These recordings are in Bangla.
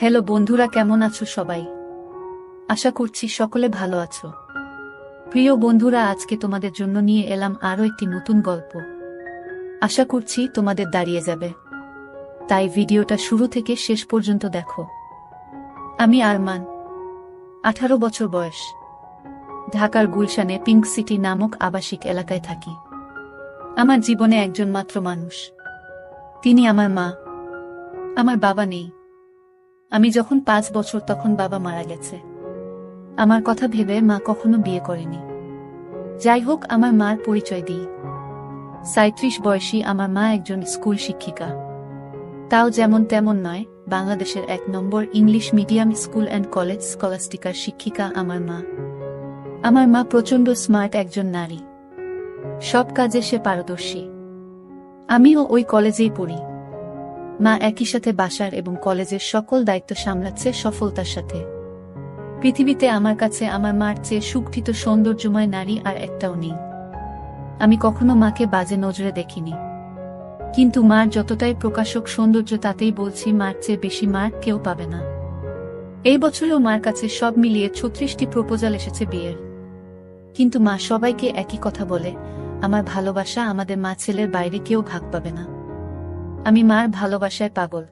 হ্যালো বন্ধুরা, কেমন আছো সবাই? আশা করছি সকলে ভালো আছো। প্রিয় বন্ধুরা, আজকে তোমাদের জন্য নিয়ে এলাম আরও একটি নতুন গল্প। আশা করছি তোমাদের দাঁড়িয়ে যাবে, তাই ভিডিওটা শুরু থেকে শেষ পর্যন্ত দেখো। আমি আরমান, 18 বছর বয়স। ঢাকার গুলশানে পিঙ্ক সিটি নামক আবাসিক এলাকায় থাকি। আমার জীবনে একজন মাত্র মানুষ, তিনি আমার মা। আমার বাবা নেই। আমি যখন 5 বছর তখন বাবা মারা গেছে। আমার কথা ভেবে মা কখনো বিয়ে করেনি। যাই হোক, আমার মার পরিচয় দিই। 37 বয়সী আমার মা একজন স্কুল শিক্ষিকা। তাও যেমন তেমন নয়, বাংলাদেশের 1 নম্বর English medium school and college স্কলাস্টিকার শিক্ষিকা আমার মা। আমার মা প্রচণ্ড স্মার্ট একজন নারী। সব কাজে সে পারদর্শী। আমিও ওই কলেজেই পড়ি। মা একই সাথে বাসার এবং কলেজের সকল দায়িত্ব সামলাচ্ছে সফলতার সাথে। পৃথিবীতে আমার কাছে আমার মার চেয়ে সুগঠিত সৌন্দর্যময় নারী আর একটাও নেই। আমি কখনো মাকে বাজে নজরে দেখিনি, কিন্তু মার যতটাই প্রকাশক সৌন্দর্য, তাতেই বলছি মার চেয়ে বেশি মার কেউ পাবে না। এই বছরেও মার কাছে সব মিলিয়ে 36টি প্রপোজাল এসেছে বিয়ের। কিন্তু মা সবাইকে একই কথা বলে, আমার ভালোবাসা আমাদের মা ছেলের বাইরে কেউ ভাগ পাবে না। আমি মার ভালোবাসায় পাগল।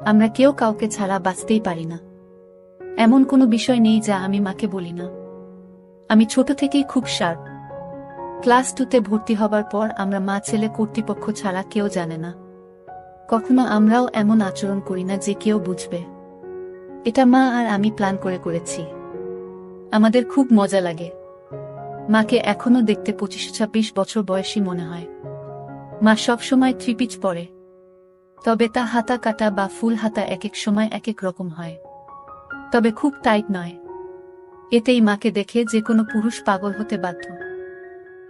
আমরা কেউ কাউকে ছাড়া বাঁচতেই পারি না। এমন কোনো বিষয় নেই যা আমি মাকে বলি না। আমি ছোট থেকেই খুব শার্প। ক্লাস 2তে ভর্তি হবার পর আমরা মা ছেলে কর্তৃপক্ষ ছাড়া কেউ জানে না। কখনো আমরাও এমন আচরণ করি না যে কেউ বুঝবে। এটা মা আর আমি প্ল্যান করে করেছি। আমাদের খুব মজা লাগে। মাকে এখনো দেখতে 25-26 বছর বয়সী মনে হয়। মা সবসময় 3 পিচ পরে, তবে তা হাতা কাটা বা ফুল হাতা এক এক সময় এক এক রকম হয়, তবে খুব টাইট নয়। এতেই মাকে দেখে যে কোনো পুরুষ পাগল হতে বাধ্য।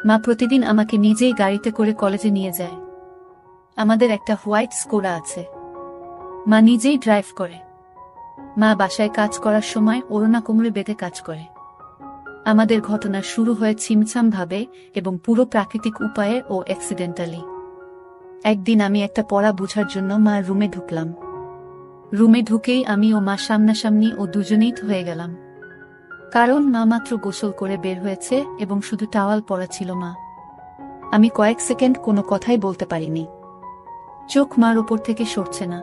মা প্রতিদিন আমাকে নিজেই গাড়িতে করে কলেজে নিয়ে যায়। আমাদের একটা হোয়াইট স্কোডা আছে। মা নিজেই ড্রাইভ করে। মা বাসায় কাজ করার সময় ওড়না কোমরে বেঁধে কাজ করে। আমাদের ঘটনা শুরু হয় ছিমছাম ভাবে এবং পুরো প্রাকৃতিক উপায়ে ও অ্যাক্সিডেন্টালি। একদিন আমি একটা পড়া বুঝার জন্য মার রুমে ঢুকলাম। রুমে ঢুকেই আমি ও মা সামনাসামনি ও দুজনেই হয়ে গেলাম। কারণ মা মাত্র গোসল করে বের হয়েছে এবং শুধু টাওয়াল পরা ছিল মা। আমি কয়েক সেকেন্ড কোনো কথাই বলতে পারিনি। চোখ মার উপর থেকে সরছে না।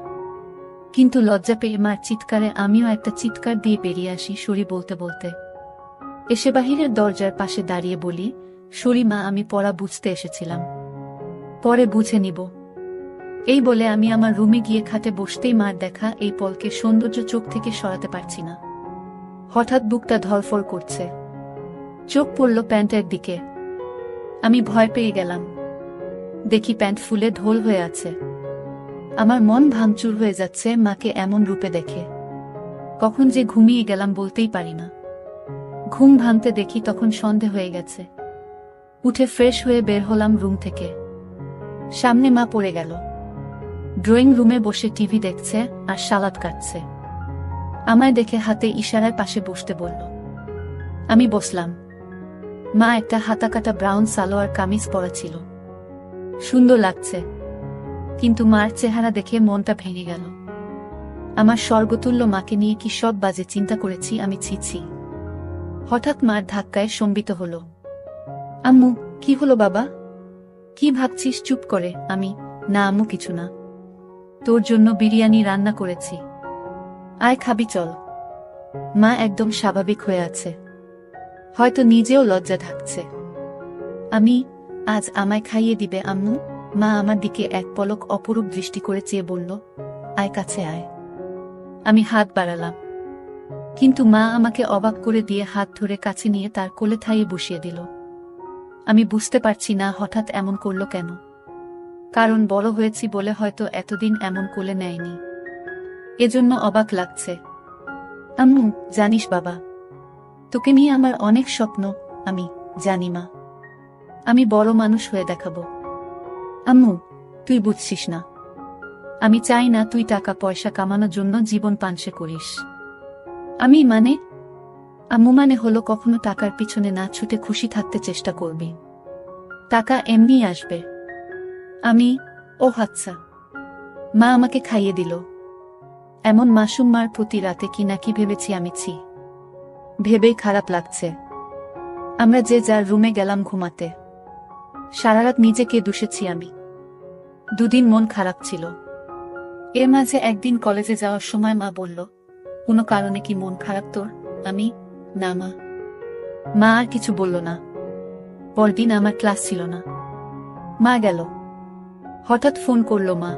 কিন্তু লজ্জা পেয়ে মার চিৎকারে আমিও একটা চিৎকার দিয়ে বেরিয়ে আসি সরি বলতে বলতে। এসে বাহিরের দরজার পাশে দাঁড়িয়ে বলি, সরি মা, আমি পড়া বুঝতে এসেছিলাম, পরে বুঝে নিব। এই বলে আমি আমার রুমে গিয়ে খাটে বসতেই মার দেখা এই পলকে সৌন্দর্য চোখ থেকে সরাতে পারছি না। হঠাৎ বুকটা ধড়ফড় করছে। চোখ পড়ল প্যান্টের দিকে। আমি ভয় পেয়ে গেলাম। দেখি প্যান্ট ফুলে ঢোল হয়ে আছে। আমার মন ভাঙচুর হয়ে যাচ্ছে মাকে এমন রূপে দেখে। কখন যে ঘুমিয়ে গেলাম বলতেই পারি না। ঘুম ভাঙতে দেখি তখন সন্ধে হয়ে গেছে। উঠে ফ্রেশ হয়ে বের হলাম রুম থেকে। সামনে মা পড়ে গেল। ড্রয়িং রুমে বসে টিভি দেখছে আর সালাদ কাটছে। আমায় দেখে হাতে ইশারায় পাশে বসতে বলল। আমি বসলাম। মা একটা হাতাকাটা ব্রাউন সালোয়ার কামিজ পরা ছিল। সুন্দর লাগছে, কিন্তু মার চেহারা দেখে মনটা ভেঙে গেল। আমার স্বর্গতুল্য মাকে নিয়ে কি সব বাজে চিন্তা করেছি আমি, ছি। হঠাৎ মার ধাক্কায় সম্বিত হল। আম্মু, কি হলো বাবা? কি ভাবছিস? চুপ করে। আমি, না আম্মু, কিছু না। তোর জন্য বিরিয়ানি রান্না করেছি, আয় খাবি চল। মা একদম স্বাভাবিক হয়ে আছে, হয়তো নিজেও লজ্জা ঢাকছে। আমি, আজ আমায় খাইয়ে দিবে আম্মু? মা আমার দিকে এক পলক অপরূপ দৃষ্টি করে চেয়ে বলল, আয় কাছে আয়। আমি হাত বাড়ালাম, কিন্তু মা আমাকে অবাক করে দিয়ে হাত ধরে কাছে নিয়ে তার কোলে থাইয়ে বসিয়ে দিল। আমি বুঝতে পারছি না হঠাৎ এমন করল কেন। কারণ বড় হয়েছি বলে হয়তো এতদিন এমন কোলে নেয়নি, এজন্য অবাক লাগছে। আম্মু, জানিস বাবা, তোকে নিয়ে আমার অনেক স্বপ্ন। আমি জানি মা, আমি বড় মানুষ হয়ে দেখাবো। আম্মু, তুই বুঝছিস না। আমি চাই না তুই টাকা পয়সা কামানোর জন্য জীবন পানসে করিস। আমি মানে? আম্মু মানে হলো কখনো টাকার পিছনে না ছুটে খুশি থাকতে চেষ্টা করবি। টাকা এমনিই আসবে। আমি, ও আচ্ছা। মা আমাকে খাইয়ে দিল। এমন মাসুম মার প্রতি রাতে কি নাকি ভেবেছি আমি, ছি ভেবেই খারাপ লাগছে। আমরা যে যার রুমে গেলাম ঘুমাতে। সারারাত নিজেকে দুষেছি আমি। দুদিন মন খারাপ ছিল। এর মাঝে একদিন কলেজে যাওয়ার সময় মা বলল, কোনো কারণে কি মন খারাপ তোর? আমি, না মা। মা আর কিছু বলল না। পরদিন আমার ক্লাস ছিল না। মা গেল। হঠাৎ ফোন করল মা।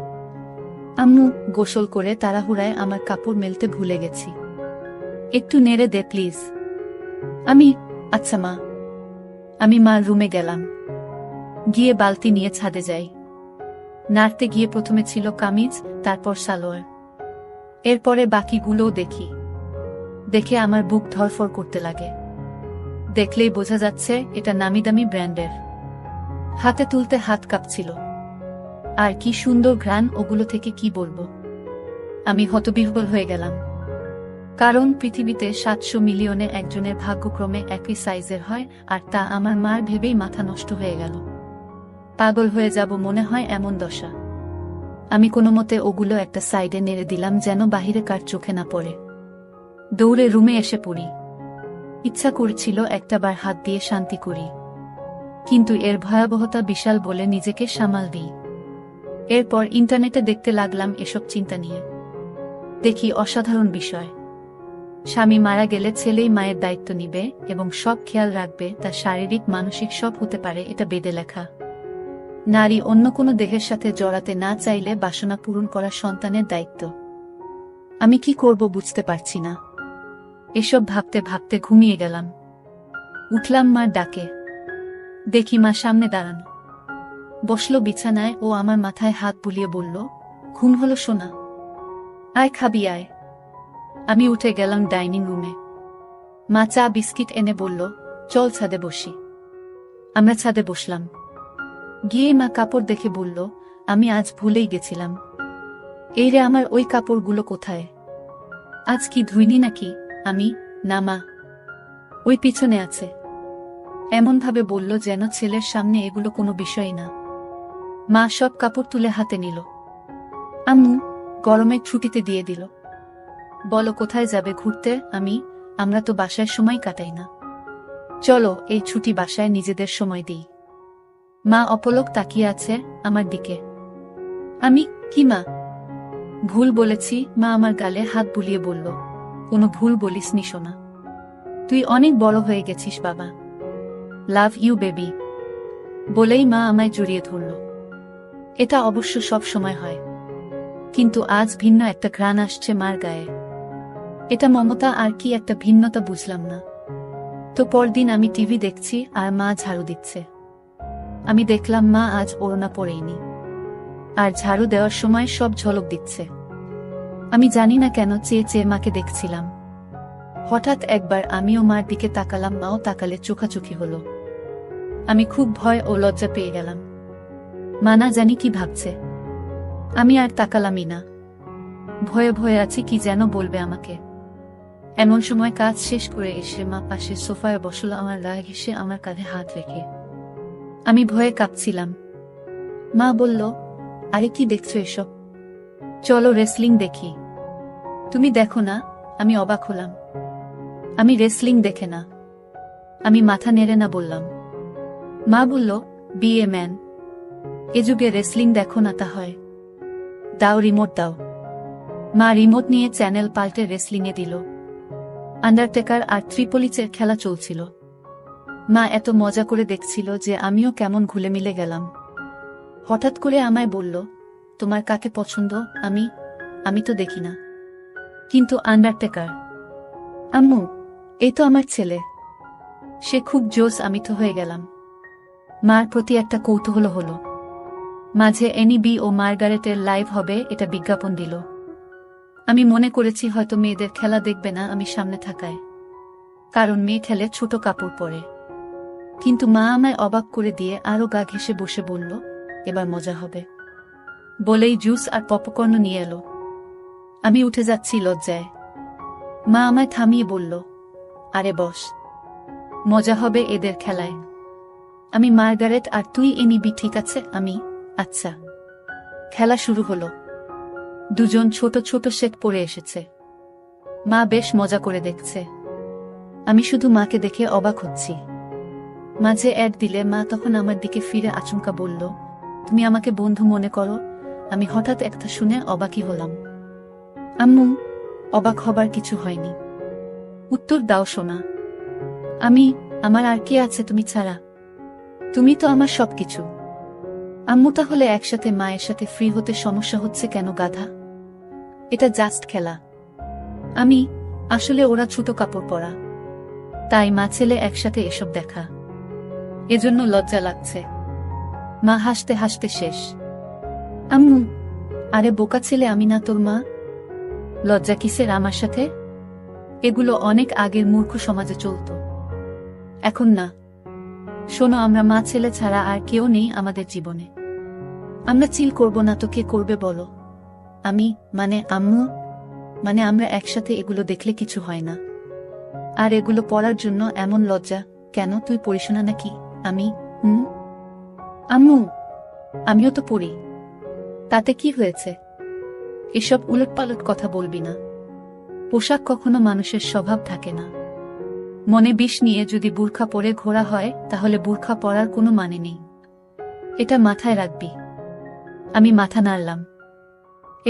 আম্মু, গোসল করে তাড়াহুড়ায় আমার কাপড় মেলতে ভুলে গেছি, একটু নেড়ে দে প্লিজ। আমি, আচ্ছা মা। আমি মার রুমে গেলাম। গিয়ে বালতি নিয়ে ছাদে যাই। নাড়তে গিয়ে প্রথমে ছিল কামিজ, তারপর সালোয়ার, এরপরে বাকিগুলোও দেখি। দেখে আমার বুক ধরফর করতে লাগে। দেখলেই বোঝা যাচ্ছে এটা নামিদামি ব্র্যান্ডের। হাতে তুলতে হাত কাঁপছিল। আর কি সুন্দর ঘ্রাণ ওগুলো থেকে, কি বলবো। আমি হতবিহ্বল হয়ে গেলাম। কারণ পৃথিবীতে ৭০০ মিলিয়নে একজনের ভাগ্যক্রমে একই সাইজের হয়, আর তা আমার মার ভেবেই মাথা নষ্ট হয়ে গেল। পাগল হয়ে যাব মনে হয়, এমন দশা। আমি কোনো মতে ওগুলো একটা সাইডে নেড়ে দিলাম যেন বাহিরে কার চোখে না পড়ে। দৌড়ে রুমে এসে পড়ি। ইচ্ছা করছিল একটাবার হাত দিয়ে শান্তি করি, কিন্তু এর ভয়াবহতা বিশাল বলে নিজেকে সামাল দিই। এরপর ইন্টারনেটে দেখতে লাগলাম এসব চিন্তা নিয়ে। দেখি অসাধারণ বিষয়। স্বামী মারা গেলে ছেলেই মায়ের দায়িত্ব নিবে এবং সব খেয়াল রাখবে, তার শারীরিক মানসিক সব হতে পারে, এটা বেদে লেখা। নারী অন্য কোনো দেহের সাথে জড়াতে না চাইলে বাসনা পূরণ করা সন্তানের দায়িত্ব। আমি কি করব বুঝতে পারছি না। এসব ভাবতে ভাবতে ঘুমিয়ে গেলাম। উঠলাম মার ডাকে। দেখি মা সামনে দাঁড়ানো। বসল বিছানায় ও আমার মাথায় হাত বুলিয়ে বলল, ঘুম হলো সোনা? আয় খাবি আয়। আমি উঠে গেলাম ডাইনিং রুমে। মা চা বিস্কিট এনে বলল, চল ছাদে বসি। আমরা ছাদে বসলাম। গিয়ে মা কাপড় দেখে বলল, আমি আজ ভুলেই গেছিলাম। এই রে, আমার ওই কাপড়গুলো কোথায়? আজ কি ধুইনি নাকি? আমি, না মা, ওই পিছনে আছে। এমনভাবে বলল যেন ছেলের সামনে এগুলো কোনো বিষয় না। মা সব কাপড় তুলে হাতে নিল। আম্মু, গরমে ছুটিতে দিয়ে দিল। বলো কোথায় যাবে ঘুরতে? আমি, আমরা তো বাসায় সময় কাটাই না। চলো এই ছুটি বাসায় নিজেদের সময় দিই। মা অপলক তাকিয়ে আছে আমার দিকে। আমি, কি মা? ভুল বলেছি। মা আমার গালে হাত বুলিয়ে বলল, কোনো ভুল বলিসনি সোনা। তুই অনেক বড় হয়ে গেছিস বাবা। Love you baby. বলেই মা আমায় জড়িয়ে ধরল। এটা অবশ্য সব সময় হয়, কিন্তু আজ ভিন্ন একটা ঘ্রাণ আসছে মার গায়ে। এটা মমতা আর কি একটা ভিন্নতা বুঝলাম না। তো পরদিন আমি টিভি দেখছি আর মা ঝাড়ু দিচ্ছে। আমি দেখলাম মা আজ ওড়না পরেইনি, আর ঝাড়ু দেওয়ার সময় সব ঝলক দিচ্ছে। আমি জানি না কেন চেয়ে চেয়ে মাকে দেখছিলাম। হঠাৎ একবার আমিও মার দিকে তাকালাম, মাও তাকালে চোখাচোখি হলো। আমি খুব ভয় ও লজ্জা পেয়ে গেলাম। মা না জানি কি ভাবছে। আমি আর তাকালামই না। ভয়ে ভয়ে আছি কি যেন বলবে আমাকে। এমন সময় কাজ শেষ করে এসে মা পাশে সোফায় বসল, আমার রাগ হেসে আমার কাঁধে হাত রেখে। আমি ভয়ে কাঁপছিলাম। মা বলল, আরে কি দেখছো এসব? চলো রেসলিং দেখি। তুমি দেখো না? আমি অবাক হলাম। আমি রেসলিং দেখে না। আমি মাথা নেড়ে না বললাম। মা বলল, বি এ ম্যান। এ যুগে রেসলিং দেখো না তা হয়? দাও রিমোট দাও। মা রিমোট নিয়ে চ্যানেল পাল্টে রেসলিংয়ে দিল। আন্ডারটেকার আর ত্রিপলিচের খেলা চলছিল। মা এত মজা করে দেখছিল যে আমিও কেমন ঘুলে মিলে গেলাম। হঠাৎ করে আমায় বলল, তোমার কাকে পছন্দ? আমি তো দেখি না। কিন্তু আন্ডারটেকার। আম্মু, এই তো আমার ছেলে। সে খুব জোশ। আমি তো হয়ে গেলাম। মার প্রতি একটা কৌতূহল হলো। মাঝে এনিবি ও মার্গারেটের লাইভ হবে এটা বিজ্ঞাপন দিল। আমি মনে করেছি হয়তো মেয়েদের খেলা দেখবে না আমি সামনে থাকায়, কারণ মেয়ে খেলে ছোট কাপড় পরে। কিন্তু মা আমায় অবাক করে দিয়ে আরো গা ঘেঁষে বসে বলল, এবার মজা হবে। বলেই জুস আর পপকর্ন নিয়ে এলো। আমি উঠে যাচ্ছি লজ্জায়। মা আমায় থামিয়ে বলল, আরে বস, মজা হবে এদের খেলায়। আমি, মার্গারেট আর তুই এনিবি, ঠিক আছে? আমি, আচ্ছা। খেলা শুরু হলো। দুজন ছোট ছোট সেট পরে এসেছে। মা বেশ মজা করে দেখছে। আমি শুধু মাকে দেখে অবাক হচ্ছি। মাঝে অ্যাড দিলে মা তখন আমার দিকে ফিরে আচমকা বলল, তুমি আমাকে বন্ধু মনে করো? আমি হঠাৎ একটা শুনে অবাকই হলাম। আম্মু, অবাক হবার কিছু হয়নি। উত্তর দাও সোনা। আমার আর কে আছে তুমি ছাড়া? তুমি তো আমার সবকিছু। আম্মু, তাহলে একসাথে মায়ের সাথে ফ্রি হতে সমস্যা হচ্ছে কেন গাধা? এটা জাস্ট খেলা। আসলে ওরা ছোট কাপড় পরা, তাই মা ছেলে একসাথে এসব দেখা, এজন্য লজ্জা লাগছে। মা হাসতে হাসতে শেষ। আম্মু, আরে বোকা ছেলে, আমি না তোর মা। লজ্জা কিসের আমার সাথে? এগুলো অনেক আগের মূর্খ সমাজে চলত, এখন না। শোনো, আমরা মা ছেলে ছাড়া আর কেউ নেই আমাদের জীবনে। আমরা চিল করব না তো কে করবে বলো? আম্মু, আমরা একসাথে এগুলো দেখলে কিছু হয় না। আর এগুলো পড়ার জন্য এমন লজ্জা কেন? তুই পড়িস না নাকি? আম্মু, আমিও তো পড়ি, তাতে কি হয়েছে? এসব উলটপালট কথা বলবি না। পোশাক কখনো মানুষের স্বভাব থাকে না। মনে বিষ নিয়ে যদি বুরখা পরে ঘোরা হয়, তাহলে বুরখা পরার কোনো মানে নেই। এটা মাথায় রাখবি। আমি মাথা নাড়লাম।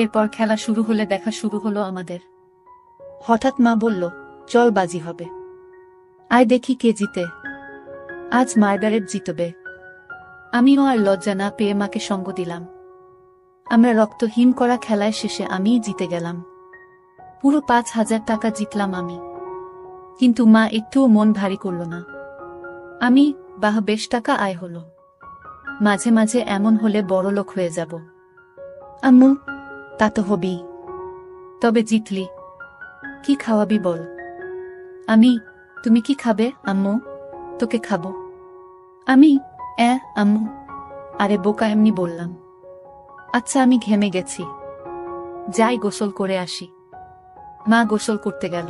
এরপর খেলা শুরু হলে দেখা শুরু হলো আমাদের। হঠাৎ মা বলল, চল বাজি হবে, আয় দেখি কে জিতে। আজ মার্গারেট জিতবে। আমিও আর লজ্জা না পেয়ে মাকে সঙ্গ দিলাম। আমরা রক্তহীন করা খেলায় শেষে আমিই জিতে গেলাম। পুরো 5,000 টাকা জিতলাম আমি। কিন্তু মা একটুও মন ভারী করল না। বাহ, বেশ টাকা আয় হলো। মাঝে মাঝে এমন হলে বড়লোক হয়ে যাব। আম্মু, তা তো হবেই। তবে জিতলি, কি খাওয়াবি বল? তুমি কি খাবে আম্মু? তোকে খাবো। আম্মু, আরে বোকা, এমনি বললাম। আচ্ছা, আমি ঘেমে গেছি, যাই গোসল করে আসি। মা গোসল করতে গেল।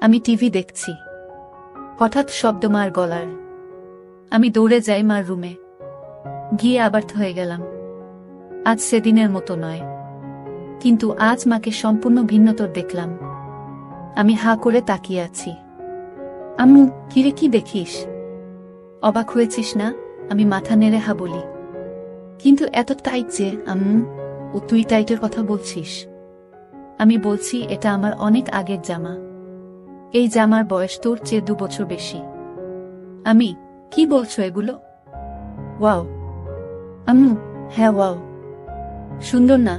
আমি টিভি দেখছি। হঠাৎ শব্দ মার গলার। আমি দৌড়ে যাই মার রুমে। গিয়ে আবার হয়ে গেলাম। আজ সেদিনের মতো নয়, কিন্তু আজ মাকে সম্পূর্ণ ভিন্নতর দেখলাম। আমি হা করে তাকিয়ে আছি। আম্মু, কিরে, কি দেখিস? অবাক হয়েছিস না? আমি মাথা নেড়ে হা বলি। কিন্তু এত টাইট যে আম্মু? ও, তুই টাইটের কথা বলছিস? আমি বলছি, এটা আমার অনেক আগের জামা। এই জামার বয়স তোর চেয়ে 2 বছর বেশি। কি বলছো এগুলো? ওয়াও আম্মু, হ্যাঁ ওয়াও। সুন্দর না?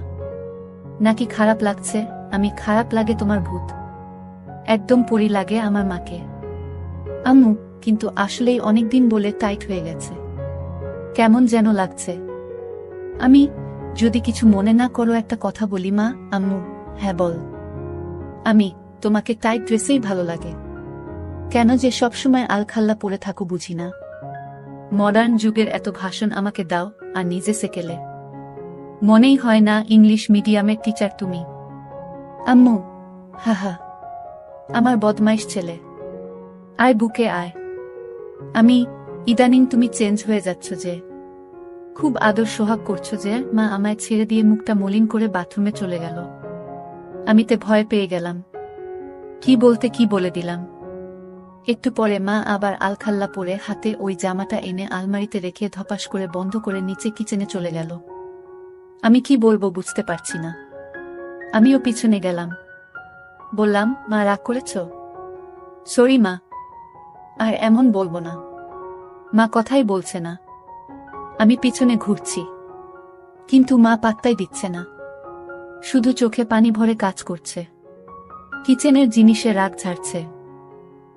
নাকি খারাপ লাগছে? খারাপ লাগে তোমার ভূত। একদম পরি লাগে আমার মাকে। আম্মু, কিন্তু আসলেই অনেকদিন বলে টাইট হয়ে গেছে, কেমন যেন লাগছে। যদি কিছু মনে না করো একটা কথা বলি মা? আম্মু, হ্যাঁ বল। তোমাকে টাইট ড্রেসেই ভালো লাগে কেন? যে সবসময় আলখাল্লা পরে থাকো বুঝি না? মডার্ন যুগের এত ভাষণ আমাকে দাও আর নিজে সেকেলে। মনেই হয় না ইংলিশ মিডিয়ামের টিচার তুমি। আম্মু, হা হা, আমার বদমাইশ ছেলে, আয় বুকে আয়। ইদানিং তুমি চেঞ্জ হয়ে যাচ্ছ যে, খুব আদর সোহাগ করছো যে। মা আমায় ছেড়ে দিয়ে মুখটা মলিন করে বাথরুমে চলে গেল। আমিতে ভয় পেয়ে গেলাম। কি বলতে কি বলে দিলাম। একটু পরে মা আবার আলখাল্লা পরে হাতে ওই জামাটা এনে আলমারিতে রেখে ধপাস করে বন্ধ করে নিচে কিচেনে চলে গেল। আমি কি বলবো বুঝতে পারছি না। আমিও পিছনে গেলাম। বললাম, মা রাগ করেছ? সরি মা। আর এমন বলবো না। মা কথাই বলছে না। আমি পিছনে ঘুরছি, কিন্তু মা পাত্তাই দিচ্ছে না, শুধু চোখে পানি ভরে কাজ করছে। কিচেনের জিনিসে রাগ ঝাড়ছে।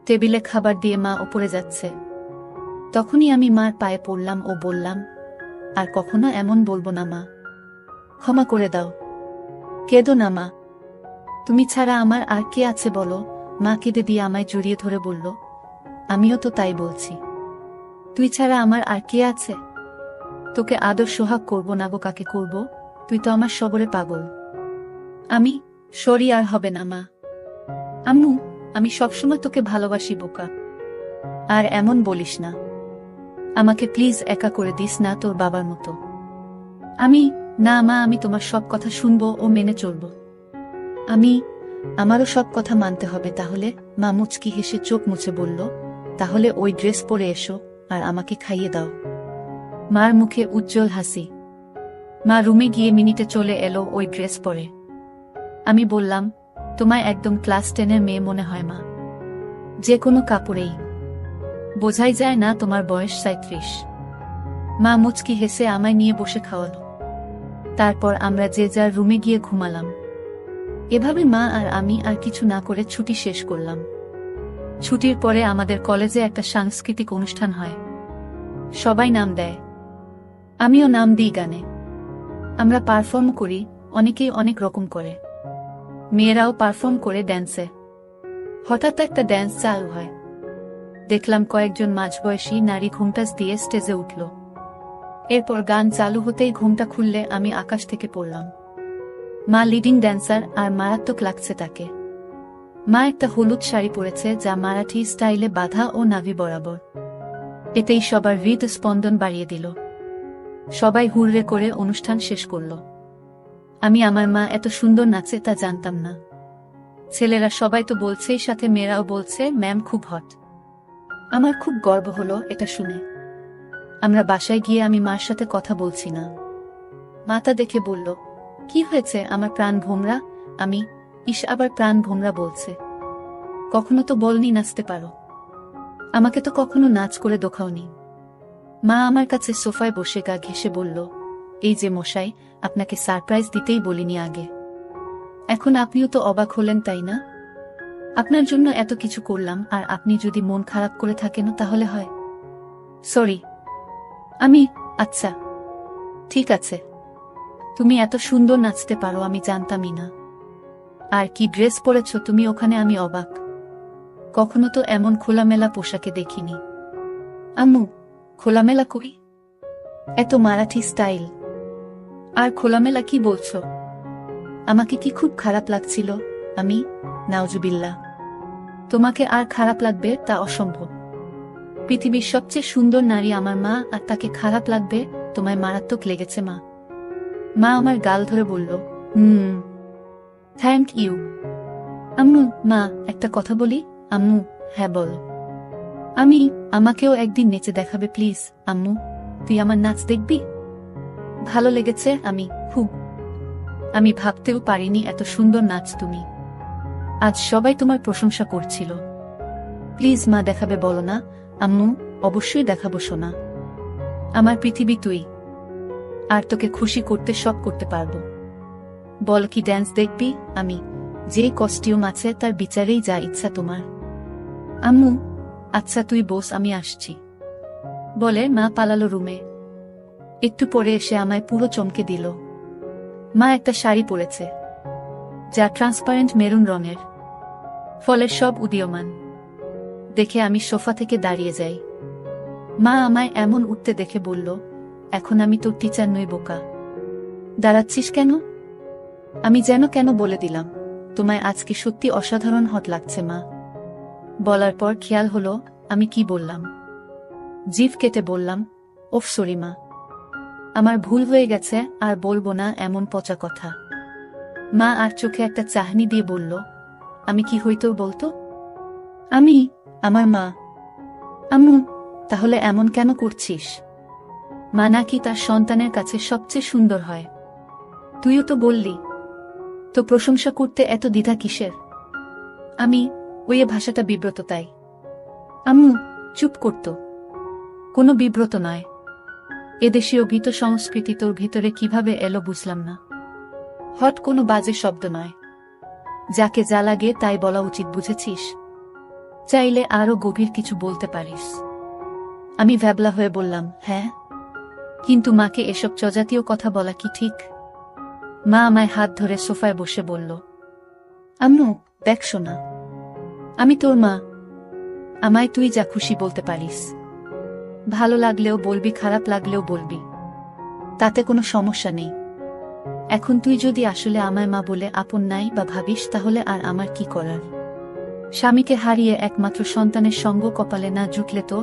টেবিলে খাবার দিয়ে মা ওপরে যাচ্ছে। তখনই আমি মার পায়ে পড়লাম ও বললাম, আর কখনো এমন বলবো না মা, ক্ষমা করে দাও। কেঁদো না মা, তুমি ছাড়া আমার আর কে আছে বলো? মা কেঁদে দিয়ে আমায় জড়িয়ে ধরে বলল, আমিও তো তাই বলছি। তুই ছাড়া আমার আর কে আছে? তোকে আদর সোহাগ করব না গো কাকে করব? তুই তো আমার সবরে পাগল। সরি, আর হবে না মা। আম্মু, আমি সবসময় তোকে ভালোবাসি বোকা। আর এমন বলিস না। আমাকে প্লিজ একা করে দিস না তোর বাবার মতো। না মা, আমি তোমার সব কথা শুনবো ও মেনে চলব। আমারও সব কথা মানতে হবে তাহলে? মা মুচকি হেসে চোখ মুছে বলল, তাহলে ওই ড্রেস পরে এসো আর আমাকে খাইয়ে দাও। মার মুখে উজ্জ্বল হাসি। মা রুমে গিয়ে মিনিটে চলে এলো ওই ড্রেস পরে। আমি বললাম, তোমায় একদম ক্লাস 10-এর মেয়ে মনে হয় মা, যে কোনো কাপড়েই বোঝাই যায় না তোমার বয়স 37। মা মুচকি হেসে আমায় নিয়ে বসে খাওয়ালো। তারপর আমরা যে যার রুমে গিয়ে ঘুমালাম। এভাবে মা আর আমি আর কিছু না করে ছুটি শেষ করলাম। ছুটির পরে আমাদের কলেজে একটা সাংস্কৃতিক অনুষ্ঠান হয়। সবাই নাম দেয়, আমিও নাম দিই গানে। আমরা পারফর্ম করি, অনেকেই অনেক রকম করে। মেয়েরাও পারফর্ম করে ড্যান্সে। হঠাৎ একটা ড্যান্স চালু হয়। দেখলাম কয়েকজন মাঝবয়সী নারী ঘোমটাস দিয়ে স্টেজে উঠল। এরপর গান চালু হতেই ঘোমটা খুললে আমি আকাশ থেকে পড়লাম। মা লিডিং ড্যান্সার আর মারাত্মক লাগছে তাকে। মা একটা হলুদ শাড়ি পরেছে যা মারাঠি স্টাইলে বাঁধা ও নাভি বরাবর। এতেই সবার হৃদস্পন্দন বাড়িয়ে দিল। সবাই হুররে করে অনুষ্ঠান শেষ করল। আমি আমার মা এত সুন্দর নাচে তা জানতাম না। ছেলেরা সবাই তো বলছেই, সাথে মেয়েরাও বলছে ম্যাম খুব হট। আমার খুব গর্ব হলো এটা শুনে। আমরা বাসায় গিয়ে আমি মার সাথে কথা বলছি না। মা তা দেখে বলল, কি হয়েছে আমার প্রাণ ভোমরা? আমি, ইস আবার প্রাণ ভোমরা বলছে। কখনো তো বলনি নাচতে পারো, আমাকে তো কখনো নাচ করে দেখাওনি। মা আমার কাছে সোফায় বসে গা ঘেঁষে বলল, এই যে মশাই, আপনাকে সারপ্রাইজ দিতেই বলিনি আগে। এখন আপনিও তো অবাক হলেন তাই না? আপনার জন্য এত কিছু করলাম আর আপনি যদি মন খারাপ করে থাকেন তাহলে হয়। সরি। আমি, আচ্ছা ঠিক আছে। তুমি এত সুন্দর নাচতে পারো আমি জানতামই না। আর কি ড্রেস পরেছ তুমি ওখানে, আমি অবাক। কখনো তো এমন খোলামেলা পোশাকে দেখিনি। আম্মু, খোলামেলা কই? এত মারাঠি স্টাইল। আর খোলামেলা কি বলছো? আমাকে কি খুব খারাপ লাগছিল? আমি, নাউজুবিল্লাহ। তোমাকে আর খারাপ লাগবে তা অসম্ভব। পৃথিবীর সবচেয়ে সুন্দর নারী আমার মা, আর তাকে খারাপ লাগবে? তোমায় মারাত্মক লেগেছে মা। মা আমার গাল ধরে বলল, থ্যাংক ইউ। আম্মু, মা একটা কথা বলি? আম্মু, হ্যাঁ বল। আমি, আমাকেও একদিন নেচে দেখাবে প্লিজ? আম্মু, তুই আমার নাচ দেখবি? ভালো লেগেছে আমি খুব। আমি ভাবতেও পারিনি এত সুন্দর নাচ তুমি। আজ সবাই তোমার প্রশংসা করছিল। প্লিজ মা দেখাবে বলো না? আম্মু, অবশ্যই দেখাবো সোনা। আমার পৃথিবী তুই, আর তোকে খুশি করতে সব করতে পারবো। বল কি ড্যান্স দেখবি? আমি, যে কস্টিউম আছে তার বিচারেই যা ইচ্ছা তোমার। আম্মু, আচ্ছা তুই বস, আমি আসছি। বলে মা পালালো রুমে। একটু পরে এসে আমায় পুরো চমকে দিল। মা একটা শাড়ি পরেছে যা ট্রান্সপারেন্ট মেরুন রঙের, ফলের সব উদীয়মান। দেখে আমি সোফা থেকে দাঁড়িয়ে যাই। মা আমায় এমন উঠতে দেখে বলল, এখন আমি তোর টিচার নই বোকা। দাঁড়াচ্ছিস কেন? আমি যেন কেন বলে দিলাম, তোমায় আজকে সত্যি অসাধারণ হট লাগছে মা। বলার পর খেয়াল হলো আমি কি বললাম। জিভ কেটে বললাম, ওফ সরি মা, আমার ভুল হয়ে গেছে, আর বলবো না এমন পচা কথা। মা আর চোখে একটা চাহনি দিয়ে বলল, আমি কি হইতো বলতো? আমি, আমার মা। আম্মু, তাহলে এমন কেন করছিস? মা নাকি তার সন্তানের কাছে সবচেয়ে সুন্দর হয়। তুইও তো বললি, তো প্রশংসা করতে এত দ্বিধা কিসের? আমি, ওই ভাষাটা বিব্রত তাই। আম্মু, চুপ করত। কোনো বিব্রত নয়। এদেশীয় গীত সংস্কৃতি তোর ভিতরে কিভাবে এলো বুঝলাম না। হট কোনো বাজে শব্দ নয়। যাকে যা লাগে তাই বলা উচিত, বুঝেছিস? চাইলে আরো গভীর কিছু বলতে পারিস। আমি ভ্যাবলা হয়ে বললাম, হ্যাঁ, কিন্তু মাকে এসব চজাতীয় কথা বলা কি ঠিক? মা আমায় হাত ধরে সোফায় বসে বলল, আম্মু দেখ শোনা, আমি তোর মা। আমায় তুই যা খুশি বলতে পারিস। ভালো লাগলেও বলবি, খারাপ লাগলেও বলবি, তাতে কোনো সমস্যা নেই। এখন তুই যদি আসলে আমায় মা বলে আপন নাই বা ভাবিস, তাহলে আর আমার কি করার? স্বামীকে হারিয়ে একমাত্র সন্তানের সঙ্গ কপালে না জুটলে তো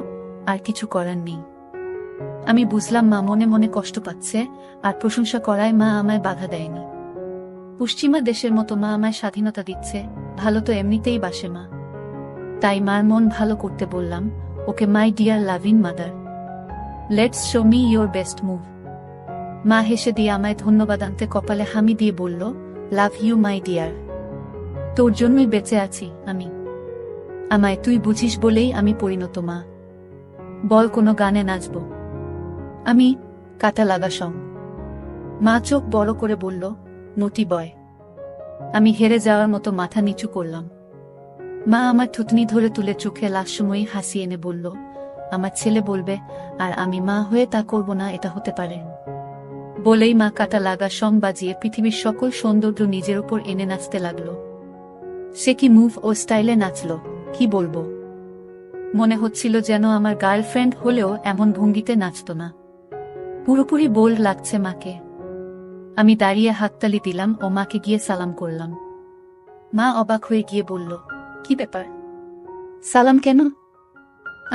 আর কিছু করার নেই। আমি বুঝলাম মা মনে মনে কষ্ট পাচ্ছে, আর প্রশংসা করায় মা আমায় বাধা দেয়নি। পশ্চিমা দেশের মতো মা আমায় স্বাধীনতা দিচ্ছে, ভালো তো এমনিতেই বাসে মা। তাই মার মন ভালো করতে বললাম, okay my dear loving mother, let's show me your best move. মা হেসে দিয়ে আমায় ধন্যবাদ আনতে কপালে হামি দিয়ে বলল, লাভ ইউ মাই ডিয়ার। তোর জন্যই বেঁচে আছি আমি। আমায় তুই বুঝিস বলেই আমি পরিণত মা। বল কোনো গানে নাচব? আমি কাটা লাগা সং। মা চোখ বড় করে বলল, নটি বয়। আমি হেরে যাওয়ার মতো মাথা নিচু করলাম। মা আমার থুতনি ধরে তুলে চোখে লাস্যময়ী হাসি এনে বলল, আমার ছেলে বলবে আর আমি মা হয়ে তা করব না, এটা হতে পারে? বলেই মা কাটা লাগা সং বাজিয়ে পৃথিবীর সকল সৌন্দর্য নিজের ওপর এনে নাচতে লাগলো। সে কি মুভ ও স্টাইলে নাচলো, কি বলবো। মনে হচ্ছিল যেন আমার গার্লফ্রেন্ড হলেও এমন ভঙ্গিতে নাচত না। পুরোপুরি বোল্ড লাগছে মাকে। আমি দাঁড়িয়ে হাততালি দিলাম ও মাকে গিয়ে সালাম করলাম। মা অবাক হয়ে গিয়ে বলল, কি ব্যাপার, সালাম কেন?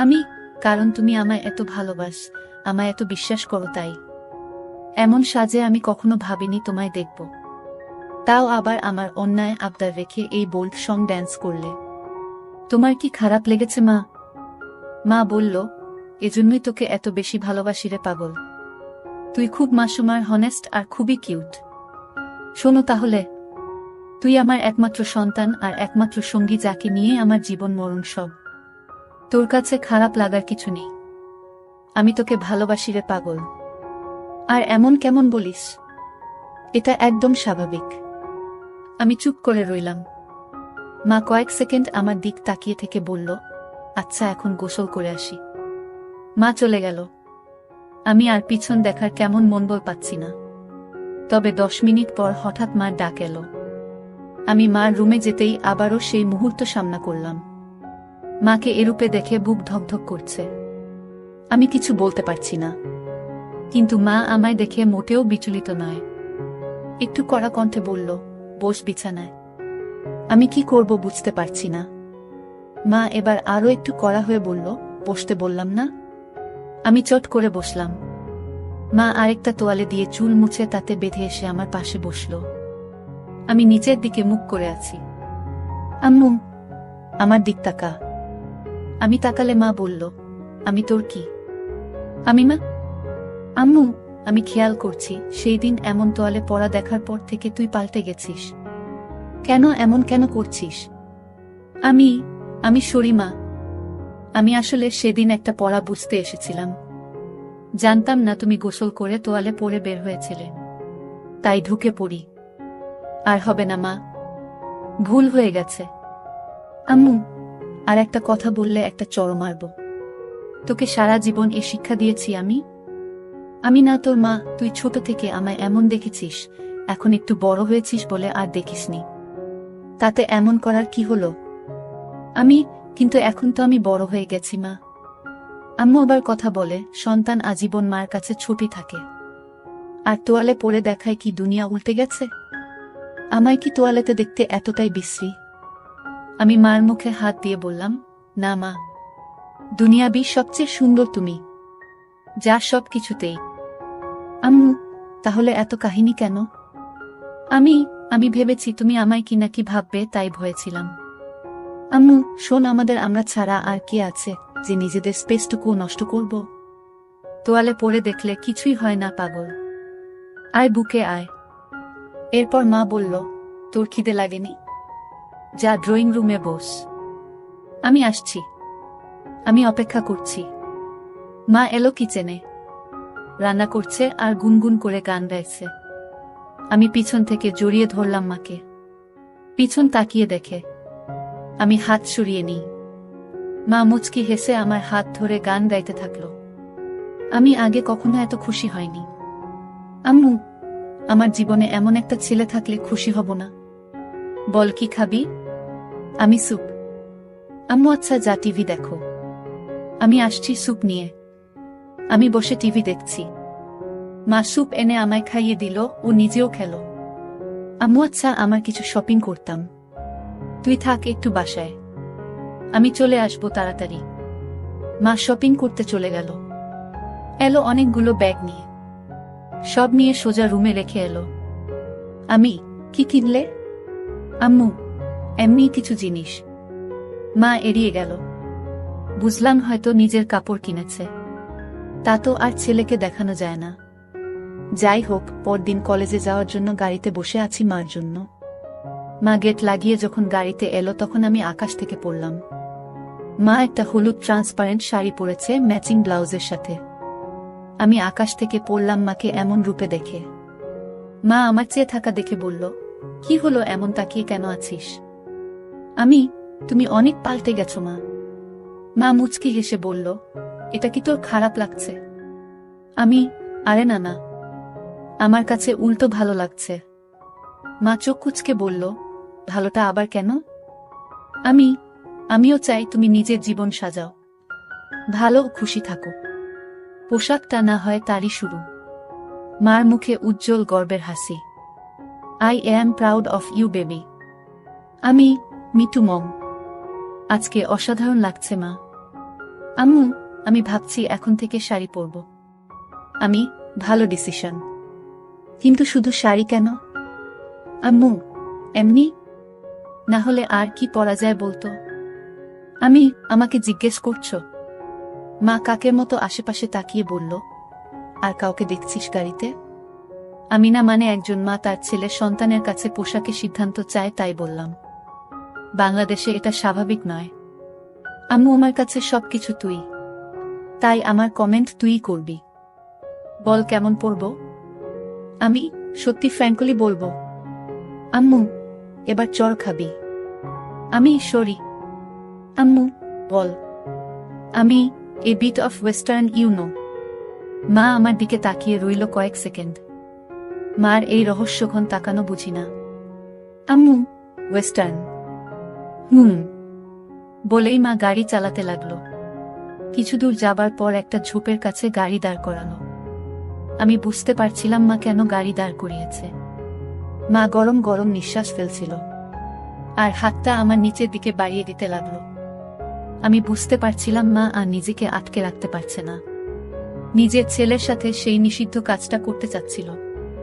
আমি, কারণ তুমি আমায় এত ভালোবাস, আমায় এত বিশ্বাস করো তাই। এমন সাজে আমি কখনো ভাবিনি তোমায় দেখব, তাও আবার আমার অন্যায় আবদার রেখে এই বোল্ড সং ড্যান্স করলে। তোমার কি খারাপ লেগেছে মা? মা বলল, এজন্যই তোকে এত বেশি ভালোবাসি রে পাগল। তুই খুব মাসুমার, হনেস্ট আর খুবই কিউট। শোনো তাহলে, তুই আমার একমাত্র সন্তান আর একমাত্র সঙ্গী, যাকে নিয়ে আমার জীবন মরণ সব। তোর কাছে খারাপ লাগার কিছু নেই। আমি তোকে ভালোবাসি রে পাগল। আর এমন কেমন বলিস? এটা একদম স্বাভাবিক। আমি চুপ করে রইলাম। মা কয়েক সেকেন্ড আমার দিক তাকিয়ে থেকে বলল, আচ্ছা এখন গোসল করে আসি। মা চলে গেল। আমি আর পিছন দেখার কেমন মনোবল পাচ্ছি না। তবে 10 মিনিট পর হঠাৎ মার ডাক এলো। আমি মার রুমে যেতেই আবারও সেই মুহূর্ত সামনা করলাম। মাকে এরূপে দেখে বুক ধকধক করছে। আমি কিছু বলতে পারছি না, কিন্তু মা আমায় দেখে মোটেও বিচলিত নয়। একটু কড়া কণ্ঠে বলল, বস বিছানায়। আমি কি করব বুঝতে পারছি না। মা এবার আরো একটু কড়া হয়ে বলল, বসতে বললাম না। আমি চট করে বসলাম। মা আরেকটা তোয়ালে দিয়ে চুল মুছে তাতে বেঁধে এসে আমার পাশে বসল। আমি নিচের দিকে মুখ করে আছি। আম্মু, আমার দিক তাকা। আমি তাকালে মা বলল, আমি তোর কি? আমি মা? আম্মু, আমি খেয়াল করছি সেই দিন এমন তোয়ালে পরা দেখার পর থেকে তুই পাল্টে গেছিস। কেন এমন কেন করছিস? আমি সরি মা। আমি আসলে সেদিন একটা পড়া বুঝতে এসেছিলাম। জানতাম না তুমি গোসল করে তোয়ালে পরে বের হয়েছিলে, তাই ঢুকে পড়ি। আর হবে না মা, ভুল হয়ে গেছে। আম্মু, আর একটা কথা বললে একটা চড় মারব। তোকে সারা জীবন এ শিক্ষা দিয়েছি আমি না তোর মা। তুই ছোট থেকে আমায় এমন দেখেছিস, এখন একটু বড় হয়েছিস বলে আর দেখিসনি। তাতে এমন করার কি হলো? কিন্তু এখন তো আমি বড় হয়ে গেছি মা। আম্মু আবার কথা বলে, সন্তান আজীবন মার কাছে ছোটই থাকে। আর তোয়ালে পরে দেখায় কি দুনিয়া উল্টে গেছে? আমায় কি তোয়ালেতে দেখতে এতটাই বিশ্রী? আমি মার মুখে হাত দিয়ে বললাম, না মা, দুনিয়াবি সবচেয়ে সুন্দর তুমি, যা সব কিছুতেই। আম্মু, তাহলে এত কাহিনী কেন? আমি ভেবেছি তুমি আমায় কি নাকি ভাববে, তাই ভয়েছিলাম। আম্মু শোন, আমরা ছাড়া আর কে আছে যে নিজেদের স্পেসটুকু নষ্ট করব? তোয়ালে পরে দেখলে কিছুই হয় না পাগল। আয় বুকে আয়। এরপর মা বলল, তোর খিদে লাগেনি? যা ড্রয়িং রুমে বস, আমি আসছি। আমি অপেক্ষা করছি। মা এলো কিচেনে, রান্না করছে আর গুনগুন করে গান গাইছে। আমি পিছন থেকে জড়িয়ে ধরলাম মাকে। পিছন তাকিয়ে দেখে আমি হাত সরিয়ে নিই। মা মুচকি হেসে আমার হাত ধরে গান গাইতে থাকলো। আমি আগে কখনো এত খুশি হয়নি। আম্মু, আমার জীবনে এমন একটা ছেলে থাকলে খুশি হব না? বল কি খাবি? আমি স্যুপ। আম্মু আচ্ছা যা টিভি দেখো, আমি আসছি স্যুপ নিয়ে। আমি বসে টিভি দেখছি। মা স্যুপ এনে আমায় খাইয়ে দিল, ও নিজেও খেল। আম্মু আচ্ছা আমার কিছু শপিং করতাম, তুই থাক একটু বাসায়, আমি চলে আসবো তাড়াতাড়ি। মা শপিং করতে চলে গেল। এলো অনেকগুলো ব্যাগ নিয়ে, সব নিয়ে সোজা রুমে রেখে এলো। আমি, কি কিনলে? আম্মু, এমনি কিছু জিনিস। মা এড়িয়ে গেল। বুঝলাম হয়তো নিজের কাপড় কিনেছে। তা তো আর ছেলেকে দেখানো যায় না। যাই হোক, পরদিন কলেজে যাওয়ার জন্য গাড়িতে বসে আছি মার জন্য। মা গেট লাগিয়ে যখন গাড়িতে এলো তখন আমি আকাশ থেকে পড়লাম। মা একটা হলুদ ট্রান্সপারেন্ট শাড়ি পরেছে ম্যাচিং ব্লাউজের সাথে। আমি আকাশ থেকে পড়লাম মাকে এমন রূপে দেখে। মা আমার চেয়ে থাকা দেখে বলল, কি হলো, এমন তাকিয়ে কেন আছিস? আমি, তুমি অনেক পাল্টে গেছো মা। মা মুচকি হেসে বলল, এটা কি তোর খারাপ লাগছে? আমি, আরে না না, আমার কাছে উল্টো ভালো লাগছে। মা চোখ কুঁচকে বলল, ভালোটা আবার কেন? আমিও চাই তুমি নিজের জীবন সাজাও, ভালো ও খুশি থাকো। পোশাকটা না হয় তারই শুরু। মার মুখে উজ্জ্বল গর্বের হাসি। I am proud of you baby. আমি, মিটু মম। আজকে অসাধারণ লাগছে মা। আম্মু, আমি ভাবছি এখন থেকে শাড়ি পরব। আমি, ভালো ডিসিশন। কিন্তু শুধু শাড়ি কেন? আম্মু, এমনি না হলে আর কি পরা যায় বলতো? আমি, আমাকে জিজ্ঞেস করছো? মা কাকের মতো আশেপাশে তাকিয়ে বলল, আর কাউকে দেখছিস গাড়িতে? আমি না মানে একজন মা তার ছেলের সন্তানের কাছে পোশাকের সিদ্ধান্ত চায় তাই বললাম। বাংলাদেশে এটা স্বাভাবিক নয়। আম্মু, আমার কাছে সবকিছু তুই, তাই আমার কমেন্ট তুই করবি। বল কেমন পরব? আমি, সত্যি ফ্র্যাঙ্কলি বলবো। আম্মু, এবার চড় খাবি? আমি, সরি। আম্মু, বল। আমি, a bit of western you know. মা আমার দিকে তাকিয়ে রইল কয়েক সেকেন্ড। মার এই রহস্যঘন তাকানো বুঝি না। আম্মু, ওয়েস্টার্ন। বলেই মা গাড়ি চালাতে লাগলো। কিছু দূর যাবার পর একটা ঝোপের কাছে গাড়ি দাঁড় করালো। আমি বুঝতে পারছিলাম মা কেন গাড়ি দাঁড় করিয়েছে। মা গরম গরম নিঃশ্বাস ফেলছিল, আর হাতটা আমার নিচের দিকে বাড়িয়ে দিতে লাগলো। আমি বুঝতে পারছিলাম মা আর নিজেকে আটকে রাখতে পারছে না। নিজের ছেলের সাথে সেই নিষিদ্ধ কাজটা করতে চাচ্ছিল।